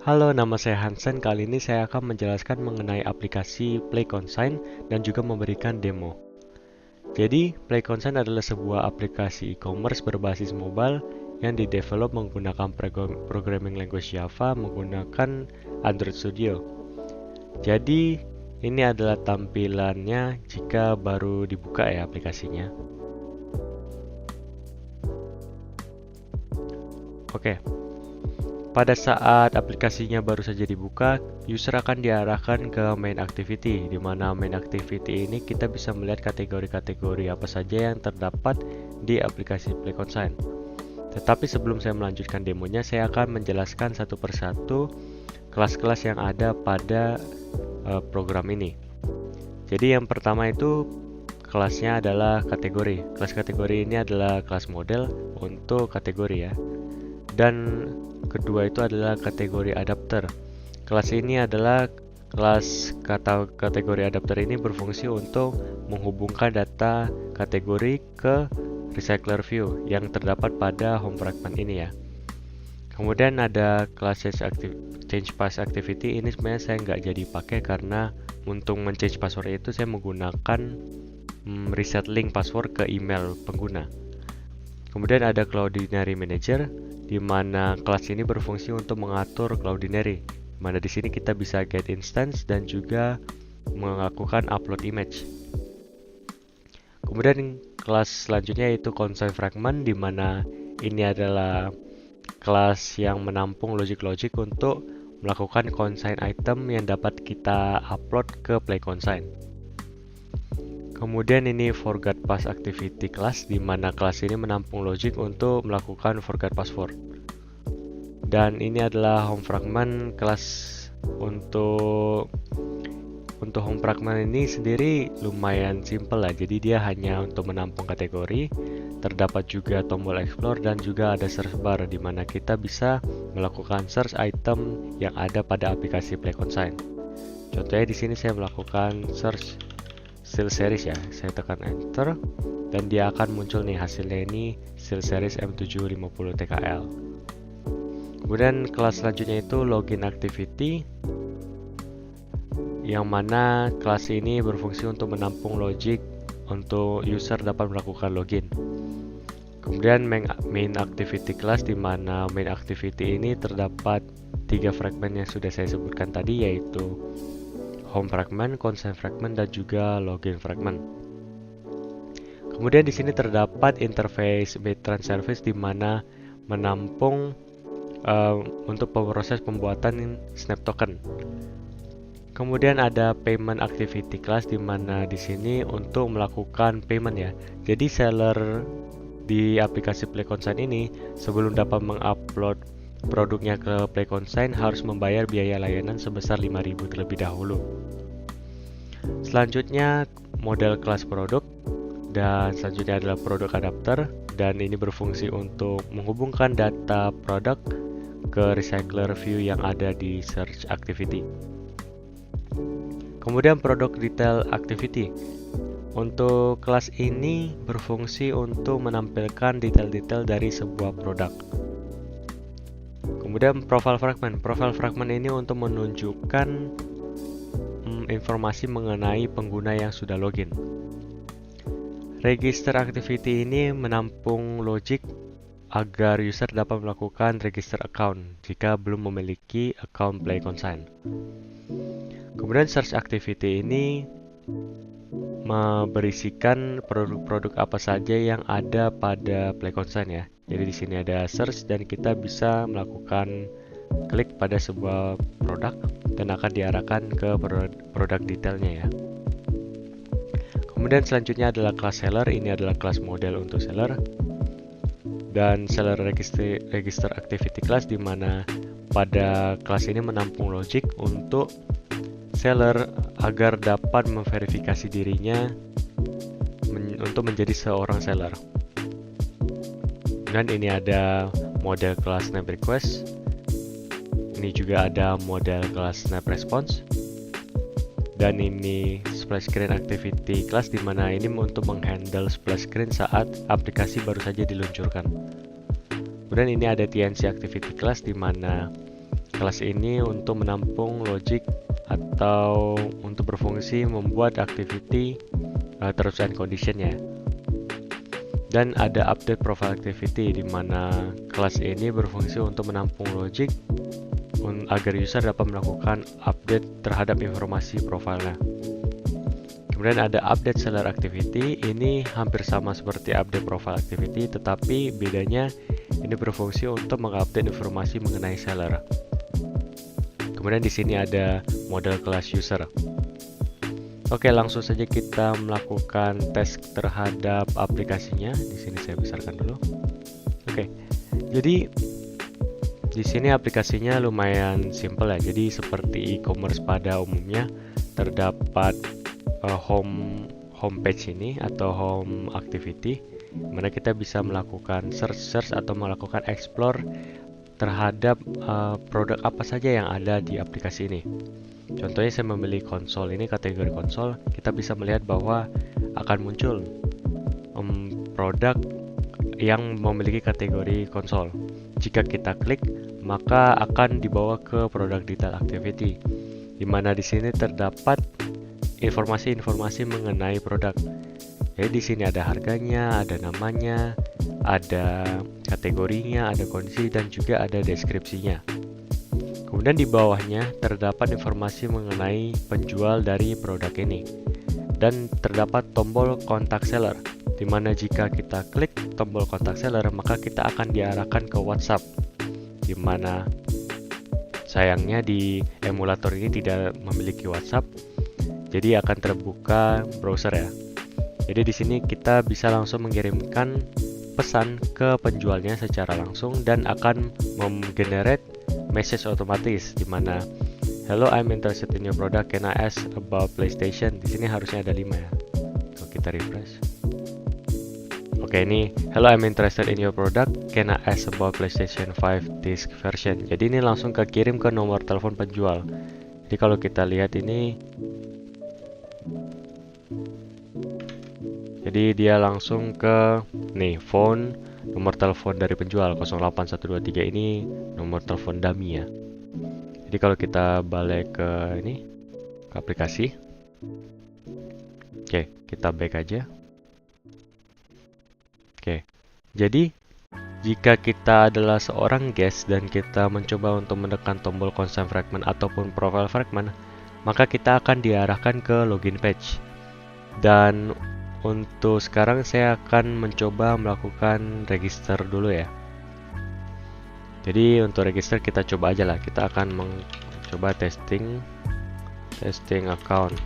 Halo, nama saya Hansen. Kali ini saya akan menjelaskan mengenai aplikasi PlayConsign dan juga memberikan demo. Jadi, PlayConsign adalah sebuah aplikasi e-commerce berbasis mobile yang didevelop menggunakan programming language Java menggunakan Android Studio. Jadi, ini adalah tampilannya jika baru dibuka ya aplikasinya. Oke. Pada saat aplikasinya baru saja dibuka, user akan diarahkan ke main activity, di mana main activity ini kita bisa melihat kategori-kategori apa saja yang terdapat di aplikasi PlayConsign. Tetapi sebelum saya melanjutkan demonya, saya akan menjelaskan satu persatu kelas-kelas yang ada pada program ini. Jadi yang pertama itu kelasnya adalah kategori. Kelas kategori ini adalah kelas model untuk kategori ya. Dan kedua itu adalah kategori adapter. Kelas ini adalah kategori adapter ini berfungsi untuk menghubungkan data kategori ke recycler view yang terdapat pada home fragment ini ya. Kemudian ada kelas change pass activity. Ini sebenarnya saya nggak jadi pakai karena untuk men-change password itu saya menggunakan reset link password ke email pengguna. Kemudian ada Cloudinary Manager, di mana kelas ini berfungsi untuk mengatur Cloudinary, di mana di sini kita bisa get instance dan juga melakukan upload image. Kemudian kelas selanjutnya yaitu Consign Fragment, di mana ini adalah kelas yang menampung logic-logic untuk melakukan consign item yang dapat kita upload ke PlayConsign. Kemudian ini Forgot Pass Activity class, di mana kelas ini menampung logic untuk melakukan forgot password. Dan ini adalah home fragment kelas untuk home fragment ini sendiri lumayan simple lah. Jadi dia hanya untuk menampung kategori. Terdapat juga tombol explore dan juga ada search bar, di mana kita bisa melakukan search item yang ada pada aplikasi PlayConsign. Contohnya di sini saya melakukan search SteelSeries ya, saya tekan enter dan dia akan muncul nih hasilnya, ini SteelSeries M750 TKL. Kemudian kelas selanjutnya itu Login Activity, yang mana kelas ini berfungsi untuk menampung logic untuk user dapat melakukan login. Kemudian main activity class, di mana main activity ini terdapat 3 fragment yang sudah saya sebutkan tadi, yaitu home fragment, consign fragment, dan juga login fragment. Kemudian di sini terdapat interface Bitran service, di mana menampung untuk proses pembuatan snap token. Kemudian ada payment activity class, di mana di sini untuk melakukan payment ya. Jadi seller di aplikasi PlayConsign ini sebelum dapat mengupload produknya ke PlayConsign harus membayar biaya layanan sebesar 5.000 terlebih dahulu. Selanjutnya model kelas produk, dan selanjutnya adalah produk adapter, dan ini berfungsi untuk menghubungkan data produk ke recycler view yang ada di search activity. Kemudian produk detail activity. Untuk kelas ini berfungsi untuk menampilkan detail-detail dari sebuah produk. Kemudian profile fragment. Profile fragment ini untuk menunjukkan informasi mengenai pengguna yang sudah login. Register activity ini menampung logic agar user dapat melakukan register account jika belum memiliki account PlayConsign. Kemudian search activity ini berisikan produk-produk apa saja yang ada pada PlayConsign ya. Jadi di sini ada search dan kita bisa melakukan klik pada sebuah produk dan akan diarahkan ke produk detailnya ya. Kemudian selanjutnya adalah kelas seller. Ini adalah kelas model untuk seller. Dan seller register activity class, di mana pada kelas ini menampung logic untuk seller agar dapat memverifikasi dirinya untuk menjadi seorang seller. Dan ini ada model kelas snap request. Ini juga ada model kelas snap response. Dan ini splash screen activity class, di mana ini untuk menghandle splash screen saat aplikasi baru saja diluncurkan. Kemudian ini ada TNC activity class, di mana kelas ini untuk menampung logic atau untuk berfungsi membuat activity terms and condition-nya. Dan ada update profile activity, di mana kelas ini berfungsi untuk menampung logic agar user dapat melakukan update terhadap informasi profilnya. Kemudian ada update seller activity, ini hampir sama seperti update profile activity, tetapi bedanya ini berfungsi untuk mengupdate informasi mengenai seller. Kemudian di sini ada model kelas user. Oke, langsung saja kita melakukan tes terhadap aplikasinya. Di sini saya besarkan dulu. Oke, jadi di sini aplikasinya lumayan simple ya. Jadi seperti e-commerce pada umumnya, terdapat homepage ini atau home activity, mana kita bisa melakukan search atau melakukan explore terhadap produk apa saja yang ada di aplikasi ini. Contohnya saya memilih konsol, ini kategori konsol, kita bisa melihat bahwa akan muncul produk yang memiliki kategori konsol. Jika kita klik, maka akan dibawa ke produk detail activity, di mana di sini terdapat informasi-informasi mengenai produk. Jadi di sini ada harganya, ada namanya, ada kategorinya, ada kondisi, dan juga ada deskripsinya. Kemudian di bawahnya terdapat informasi mengenai penjual dari produk ini, dan terdapat tombol kontak seller, di mana jika kita klik tombol kontak seller, maka kita akan diarahkan ke WhatsApp, di mana sayangnya di emulator ini tidak memiliki WhatsApp, jadi akan terbuka browser ya. Jadi di sini kita bisa langsung mengirimkan pesan ke penjualnya secara langsung dan akan menggenerate message otomatis, di mana hello, I'm interested in your product, can I ask about PlayStation? Di sini harusnya ada 5 ya. Kalau kita refresh. Oke, ini hello, I'm interested in your product, can I ask about PlayStation 5 disc version? Jadi ini langsung kekirim ke nomor telepon penjual. Jadi kalau kita lihat ini, jadi dia langsung ke nih phone, nomor telepon dari penjual 08123, ini nomor telepon dummy ya. Jadi kalau kita balik ke ini, ke aplikasi. Oke, kita back aja. Oke, jadi jika kita adalah seorang guest dan kita mencoba untuk menekan tombol consent fragment ataupun profile fragment, maka kita akan diarahkan ke login page. Dan untuk sekarang saya akan mencoba melakukan register dulu ya. Jadi untuk register kita coba aja lah. Kita akan mencoba testing account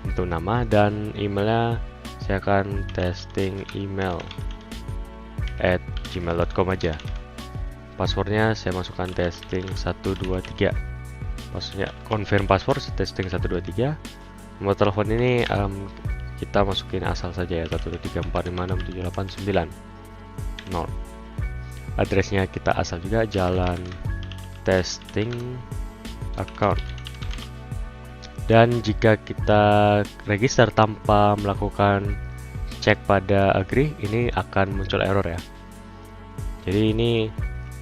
untuk nama, dan emailnya saya akan testing email @gmail.com aja. Passwordnya saya masukkan testing 123. Passwordnya confirm password testing 123. Nomor telepon ini kita masukin asal saja ya, 123456789 0. Addressnya kita asal juga, jalan testing account. Dan jika kita register tanpa melakukan cek pada agree, ini akan muncul error ya. Jadi ini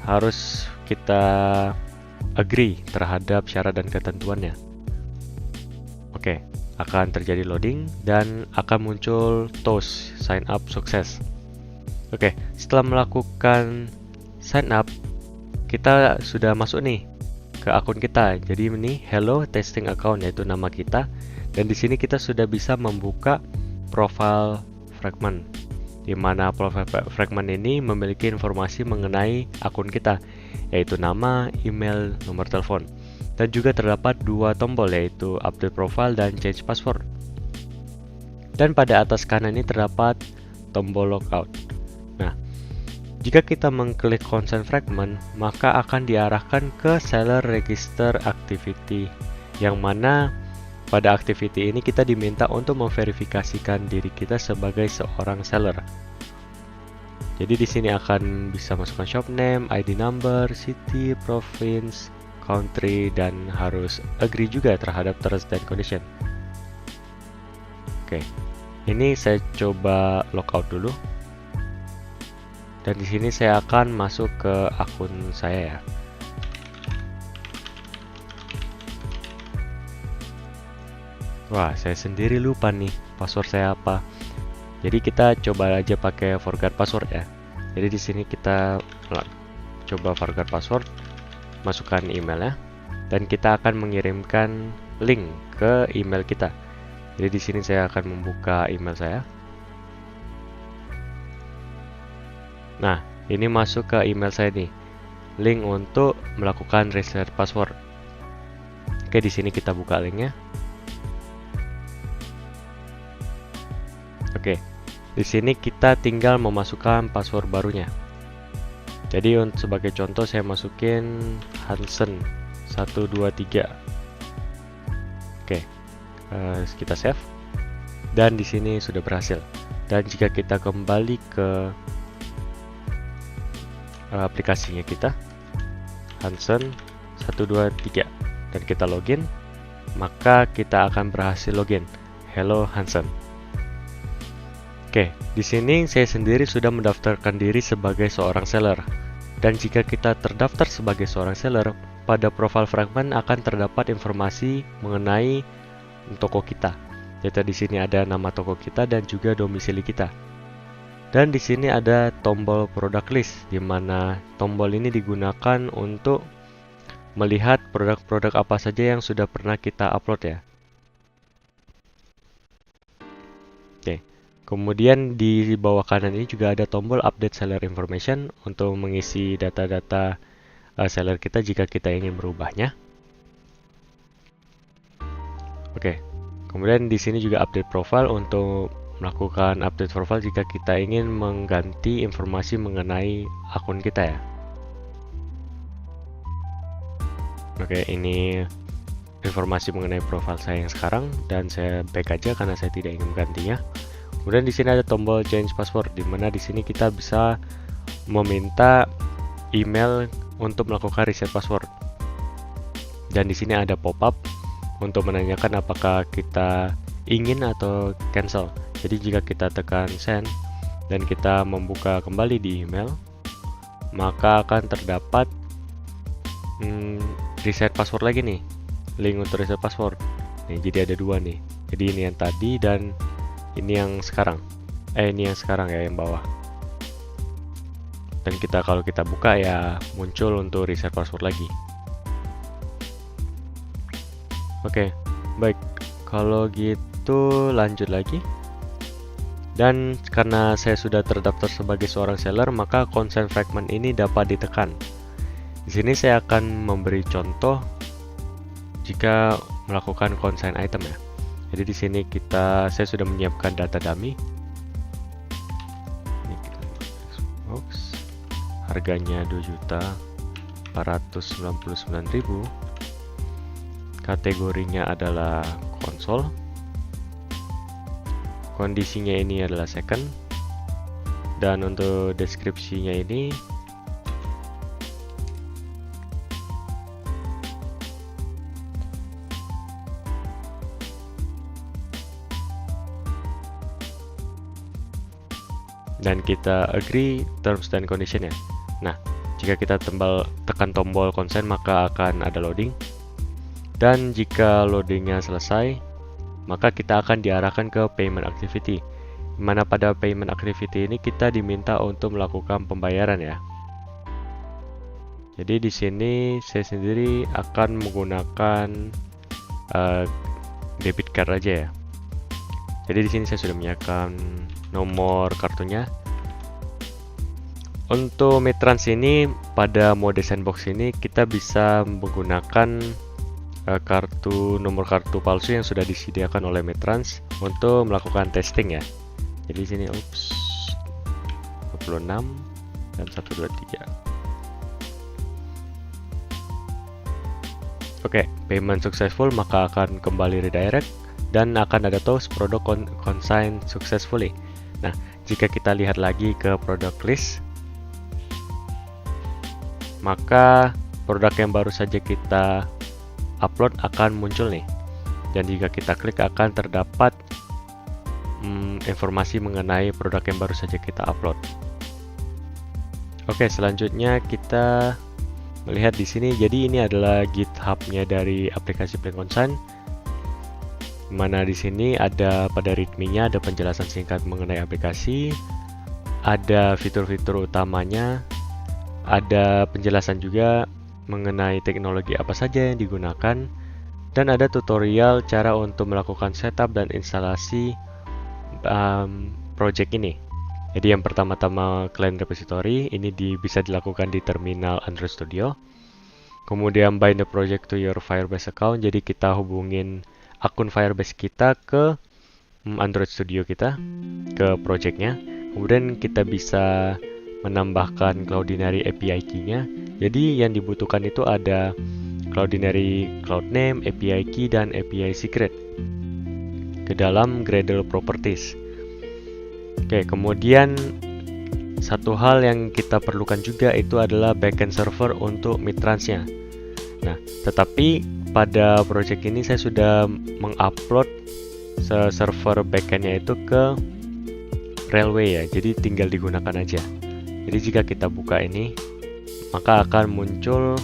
harus kita agree terhadap syarat dan ketentuannya. Oke, akan terjadi loading dan akan muncul toast sign up sukses. Oke, setelah melakukan sign up, kita sudah masuk nih ke akun kita. Jadi ini hello testing account, yaitu nama kita, dan di sini kita sudah bisa membuka profile fragment, di mana profile fragment ini memiliki informasi mengenai akun kita, yaitu nama, email, nomor telepon. Dan juga terdapat 2 tombol, yaitu update profile dan change password. Dan pada atas kanan ini terdapat tombol logout. Nah, jika kita mengklik consent fragment, maka akan diarahkan ke seller register activity, yang mana pada activity ini kita diminta untuk memverifikasikan diri kita sebagai seorang seller. Jadi di sini akan bisa masukkan shop name, ID number, city, province, country, dan harus agree juga terhadap terms and condition. Oke, ini saya coba logout dulu. Dan di sini saya akan masuk ke akun saya ya. Wah, saya sendiri lupa nih password saya apa. Jadi kita coba aja pakai forgot password ya. Jadi di sini kita coba forgot password, masukkan emailnya, dan kita akan mengirimkan link ke email kita. Jadi di sini saya akan membuka email saya. Nah, ini masuk ke email saya nih, link untuk melakukan reset password. Oke, di sini kita buka linknya. Oke, di sini kita tinggal memasukkan password barunya. Jadi sebagai contoh saya masukin Hansen 123. Oke, kita save. Dan di sini sudah berhasil. Dan jika kita kembali ke aplikasinya kita, Hansen 123, dan kita login, maka kita akan berhasil login. Hello Hansen. Oke, di sini saya sendiri sudah mendaftarkan diri sebagai seorang seller. Dan jika kita terdaftar sebagai seorang seller, pada profil Fragment akan terdapat informasi mengenai toko kita. Yaitu di sini ada nama toko kita dan juga domisili kita. Dan di sini ada tombol product list, di mana tombol ini digunakan untuk melihat produk-produk apa saja yang sudah pernah kita upload ya. Oke. Kemudian di bawah kanan ini juga ada tombol update seller information untuk mengisi data-data seller kita jika kita ingin merubahnya. Oke. Kemudian di sini juga update profile untuk melakukan update profile jika kita ingin mengganti informasi mengenai akun kita ya. Oke, ini informasi mengenai profile saya yang sekarang, dan saya back aja karena saya tidak ingin menggantinya. Kemudian di sini ada tombol change password, di mana di sini kita bisa meminta email untuk melakukan reset password. Dan di sini ada pop-up untuk menanyakan apakah kita ingin atau cancel. Jadi jika kita tekan send dan kita membuka kembali di email, maka akan terdapat reset password lagi nih, link untuk reset password. Nih, jadi ada dua nih. Jadi ini yang tadi dan ini yang sekarang. Ini yang sekarang ya, yang bawah. Dan kalau kita buka ya muncul untuk reset password lagi. Oke, baik. Kalau gitu lanjut lagi. Dan karena saya sudah terdaftar sebagai seorang seller, maka consent fragment ini dapat ditekan. Di sini saya akan memberi contoh jika melakukan consign item ya. Jadi di sini saya sudah menyiapkan data dummy. Ini kita box. Harganya 2.499.000. Kategorinya adalah konsol. Kondisinya ini adalah second. Dan untuk deskripsinya ini dan kita agree terms and condition ya. Nah, jika kita tekan tombol consent maka akan ada loading. Dan jika loadingnya selesai, maka kita akan diarahkan ke payment activity. Dimana pada payment activity ini kita diminta untuk melakukan pembayaran ya. Jadi di sini saya sendiri akan menggunakan debit card aja ya. Jadi di sini saya sudah menyiapkan nomor kartunya. Untuk Midtrans ini pada mode sandbox ini kita bisa menggunakan nomor kartu palsu yang sudah disediakan oleh Midtrans untuk melakukan testing ya. Jadi di sini 26 dan 123. Oke, payment successful, maka akan kembali redirect dan akan ada toast product consigned successfully. Nah, jika kita lihat lagi ke product list, maka produk yang baru saja kita upload akan muncul nih. Dan jika kita klik akan terdapat informasi mengenai produk yang baru saja kita upload. Oke, selanjutnya kita melihat di sini. Jadi ini adalah GitHub-nya dari aplikasi Plan Consign. Mana di sini ada pada readme-nya ada penjelasan singkat mengenai aplikasi, ada fitur-fitur utamanya, ada penjelasan juga mengenai teknologi apa saja yang digunakan, dan ada tutorial cara untuk melakukan setup dan instalasi project ini. Jadi yang pertama-tama client repository ini bisa dilakukan di terminal Android Studio. Kemudian bind the project to your Firebase account. Jadi kita hubungin akun Firebase kita ke Android Studio kita, ke projectnya. Kemudian kita bisa menambahkan Cloudinary API key-nya. Jadi yang dibutuhkan itu ada Cloudinary Cloud Name, API Key, dan API Secret ke dalam Gradle Properties. Oke, kemudian satu hal yang kita perlukan juga itu adalah backend server untuk Mitrans-nya. Nah, tetapi pada project ini saya sudah mengupload server backend-nya itu ke Railway ya, jadi tinggal digunakan aja. Jadi jika kita buka ini, maka akan muncul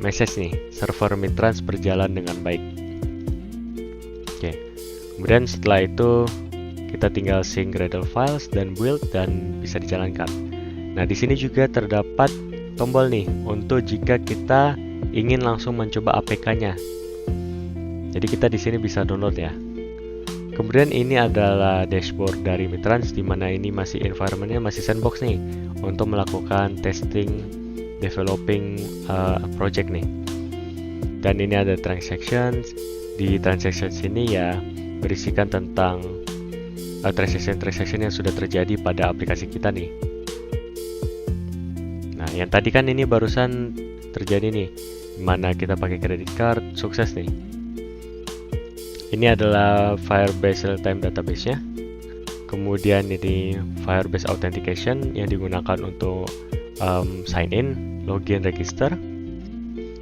message nih, server Mitrans berjalan dengan baik. Oke, kemudian setelah itu kita tinggal sync Gradle files dan build dan bisa dijalankan. Nah, di sini juga terdapat tombol nih untuk jika kita ingin langsung mencoba APK-nya. Jadi kita di sini bisa download ya. Kemudian ini adalah dashboard dari Mitrans, di mana ini masih environment-nya masih sandbox nih untuk melakukan testing, developing project nih. Dan ini ada transactions. Di transactions ini ya berisikan tentang transaction yang sudah terjadi pada aplikasi kita nih. Nah, yang tadi kan ini barusan terjadi nih, dimana kita pakai credit card, sukses nih. Ini adalah Firebase Real-Time Database-nya. Kemudian ini Firebase Authentication yang digunakan untuk sign in, login, register.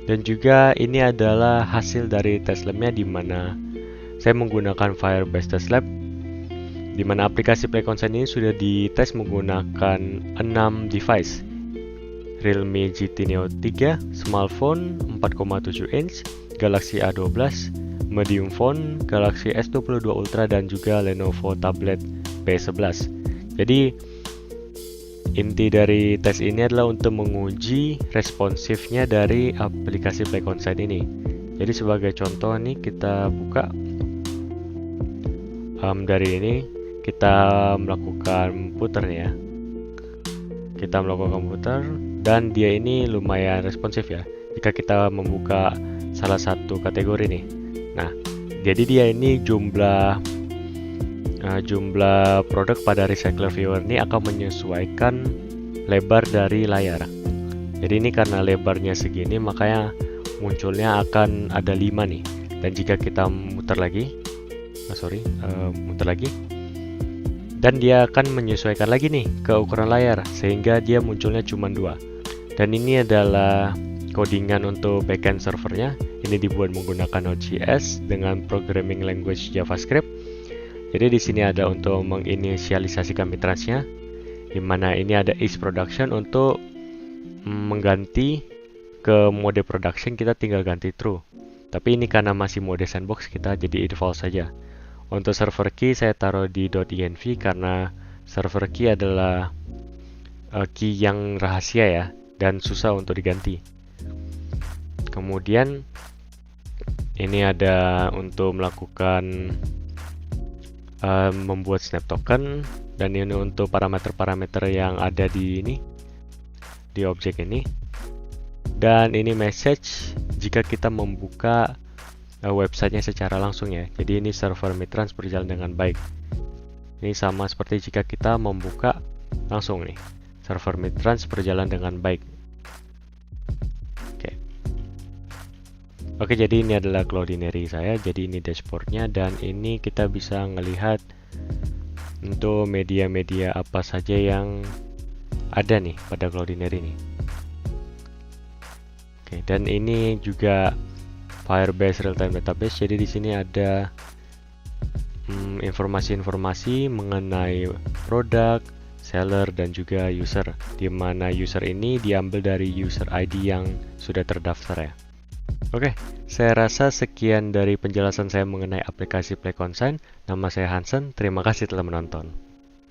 Dan juga ini adalah hasil dari test lab-nya, di mana saya menggunakan Firebase Test Lab, di mana aplikasi PlayConsent ini sudah dites menggunakan 6 device. Realme GT Neo 3, small phone 4,7 inch, Galaxy A12, medium phone, Galaxy S22 Ultra, dan juga Lenovo tablet P11. Jadi inti dari tes ini adalah untuk menguji responsifnya dari aplikasi PlayConsent ini. Jadi sebagai contoh nih, kita buka dari ini, kita melakukan putar ya. Kita melakukan putar dan dia ini lumayan responsif ya. Jika kita membuka salah satu kategori nih. Nah, jadi dia ini jumlah produk pada Recycler Viewer ini akan menyesuaikan lebar dari layar. Jadi ini karena lebarnya segini, makanya munculnya akan ada 5 nih. Dan jika kita muter lagi, dan dia akan menyesuaikan lagi nih ke ukuran layar, sehingga dia munculnya cuma 2. Dan ini adalah codingan untuk backend servernya. Ini dibuat menggunakan Node.js dengan programming language JavaScript. Jadi di sini ada untuk menginisialisasikan Mitrans-nya, di mana ini ada is production untuk mengganti ke mode production, kita tinggal ganti true. Tapi ini karena masih mode sandbox, kita jadi default saja. Untuk server key saya taruh di .env karena server key adalah key yang rahasia ya, dan susah untuk diganti. Kemudian ini ada untuk melakukan membuat snap token, dan ini untuk parameter-parameter yang ada di objek ini. Dan ini message jika kita membuka websitenya secara langsung ya. Jadi ini server Mitrans berjalan dengan baik. Ini sama seperti jika kita membuka langsung nih, server Mitrans berjalan dengan baik. Oke, jadi ini adalah Cloudinary saya. Jadi ini dashboardnya, dan ini kita bisa melihat untuk media-media apa saja yang ada nih pada Cloudinary ini. Oke, dan ini juga Firebase Real-Time Database. Jadi di sini ada informasi-informasi mengenai produk, seller, dan juga user, di mana user ini diambil dari user ID yang sudah terdaftar ya. Oke, saya rasa sekian dari penjelasan saya mengenai aplikasi Play Consign. Nama saya Hansen, terima kasih telah menonton.